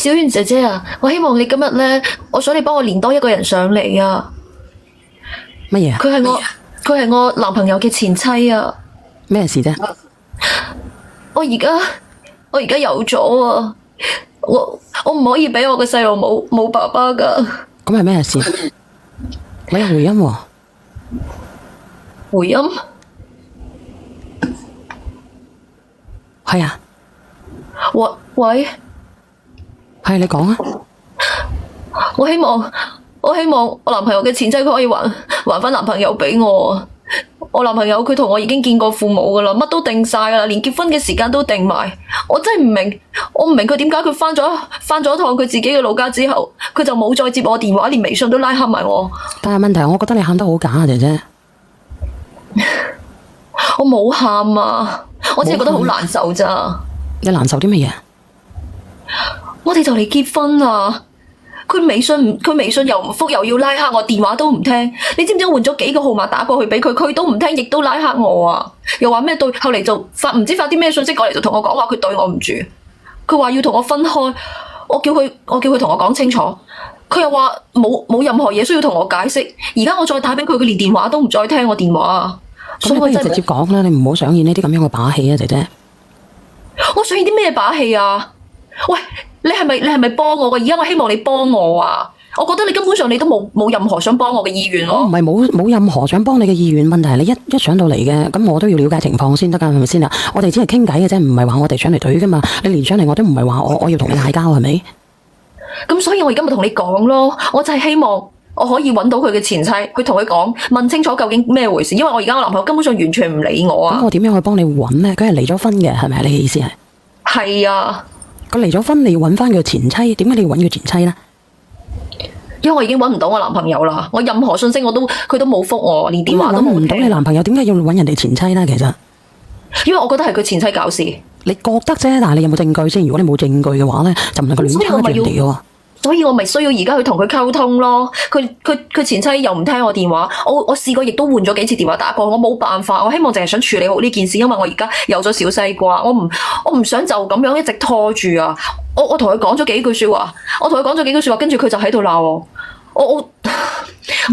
小圓姐姐啊，我希望你今日咧，我想你幫我連多一個人上嚟啊。乜嘢啊？佢係我男朋友嘅前妻啊。咩事啫？我而家有咗啊！我唔可以俾我嘅細路冇爸爸噶。咁係咩事？你有回音喎？回音？係啊。喂，係你講啊。我希望我男朋友嘅前妻佢可以還翻男朋友俾我啊！我男朋友佢同我已經見過父母噶啦，乜都定晒噶啦，連結婚嘅時間都定埋。我真係唔明，我唔明佢點解佢翻咗一趟佢自己嘅老家之後，佢就冇再接我電話，連微信都拉黑埋我。但係問題，我覺得你喊得好假啊，姐姐。我冇喊啊，我只係覺得好難受咋。你難受啲乜嘢？我哋就嚟結婚啦，佢微信又唔覆，又要拉黑我，電話都唔聽。你知唔知我換咗幾個號碼打過去俾佢，佢都唔聽，亦都拉黑我啊！又話咩對，後嚟就唔知發啲咩信息過嚟，就同我講話佢對我唔住，佢話要同我分開。我叫佢同我講清楚，佢又話冇任何嘢需要同我解釋。而家我再打俾佢，佢連電話都唔再聽我電話啊！咁你不如直接講啦，你唔好上演呢啲咁樣嘅把戲啊，姐姐。我上演啲咩把戲啊？喂，你係咪幫我㗎？而家我希望你幫我啊！我覺得你根本上你都冇任何想幫我嘅意願咯。我唔係冇任何想幫你嘅意願，問題係你一上到嚟嘅，咁我都要了解情況先得㗎，係咪先啊？我哋只係傾偈嘅啫，唔係話我哋上嚟隊㗎嘛。你連上嚟我都唔係話我要同你嗌交，係咪？咁所以我而家咪同你講咯，我就係希望我可以揾到佢嘅前妻，去同佢講，問清楚究竟咩回事。因為我而家我男朋友根本上完全唔理我啊。咁我點樣去幫你揾咧？佢係離咗婚嘅，係咪？你嘅意思係？係啊。佢離咗婚，你要揾翻佢前妻，點解你要揾佢前妻咧？因為我已經揾唔到我男朋友啦，我任何信息佢都冇覆我，連電話都冇。揾唔到你男朋友，點解要揾人哋前妻咧？其實，因為我覺得係佢前妻搞事。你覺得啫，但係你有冇證據先？如果你冇證據嘅話咧，就唔能夠亂叉住人哋嘅喎。所以我咪需要而家去同佢溝通咯。佢前妻又唔聽我電話，我試過亦都換咗幾次電話打過，我冇辦法。我希望淨係想處理好呢件事，因為我而家有咗小西瓜，我唔想就咁樣一直拖住啊！我同佢講咗幾句說話，跟住佢就喺度鬧我。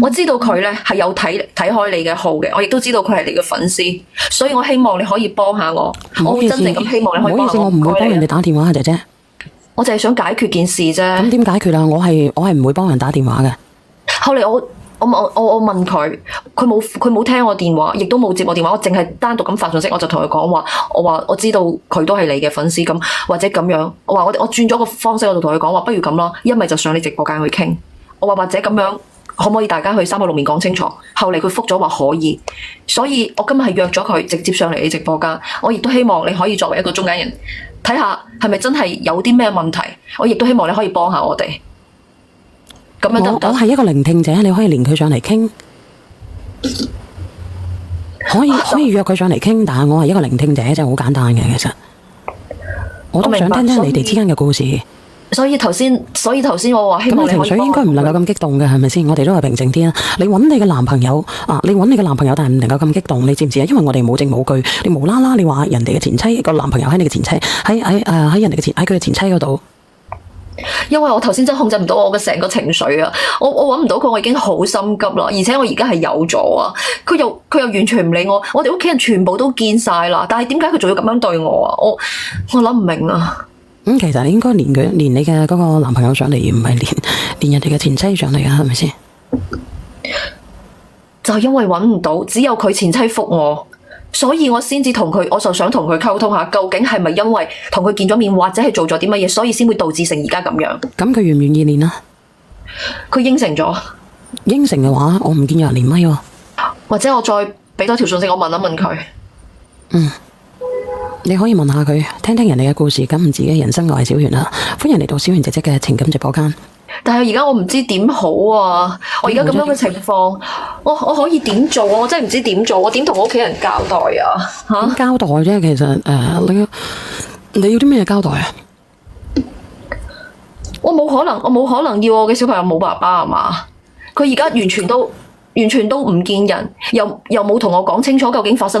我知道佢咧係有睇開你嘅號嘅，我亦都知道佢係你嘅粉絲，所以我希望你可以幫下我。我真正咁希望你可以幫下我。唔好意思，我唔會幫人哋打電話啊，姐姐。我淨係想解決件事啫。咁點解決啊？我係唔會幫人打電話嘅。後嚟我問佢，佢冇聽我電話，亦都冇接我電話。我淨係單獨咁發信息，我就同佢講話，我知道佢都係你嘅粉絲咁，或者咁樣。我轉咗個方式，我就同佢講話，不如咁啦，一咪就上你直播間去傾。我話或者咁樣，可唔可以大家去316面講清楚？後嚟佢覆咗話可以，所以我今日係約咗佢直接上嚟你直播間。我亦都希望你可以作為一個中間人，睇下係咪真係有啲咩問題。我亦都希望你可以幫下我哋。咁樣得唔得？我係一個聆聽者，你可以連佢上嚟傾，可以約佢上嚟傾，但係我係一個聆聽者，就好簡單嘅。其實我都想聽聽你哋之間嘅故事。所以頭先我話希望你可以幫我。咁情緒應該唔能夠咁激動嘅，係咪先？我哋都係平靜啲啦。你揾你嘅男朋友啊，但係唔能夠咁激動，你知唔知啊？因為我哋冇證冇據，你無啦啦你話人哋嘅前妻個男朋友喺你嘅前妻喺人哋嘅佢嘅前妻嗰度。因為我頭先真係控制唔到我嘅成個情緒啊！我揾唔到佢，我已經好心急啦。而且我而家係有咗啊，佢又完全唔理我。我哋屋企人全部都見晒啦，但係點解佢仲要咁樣對我啊？我諗唔明啊！其實你應該連你嘅嗰個男朋友上嚟，而唔係連人哋嘅前妻上嚟㗎，係咪先？就因為揾唔到，只有佢前妻覆我，所以我先至我就想同佢溝通下，究竟係咪因為同佢見咗面，或者係做咗啲乜嘢，所以先會導致成而家咁樣。咁佢願唔願意練啊？佢應承咗。應承嘅話，我唔見有人連咪喎。或者我再俾多條信息，我問一問佢。你可以問下佢，聽聽人哋嘅故事，感悟自己人生。我係小圓啦，歡迎嚟到小圓姐姐嘅情感直播間。但係而家我唔知點好啊！我而家咁樣嘅情況，我可以點做啊？我真係唔知點做，我點同我屋企人交代啊？交代啫，其實你要啲咩交代啊？我冇可能要我嘅小朋友冇爸爸啊嘛？佢而家完全都唔見人，又冇同我講清楚究竟發生咩？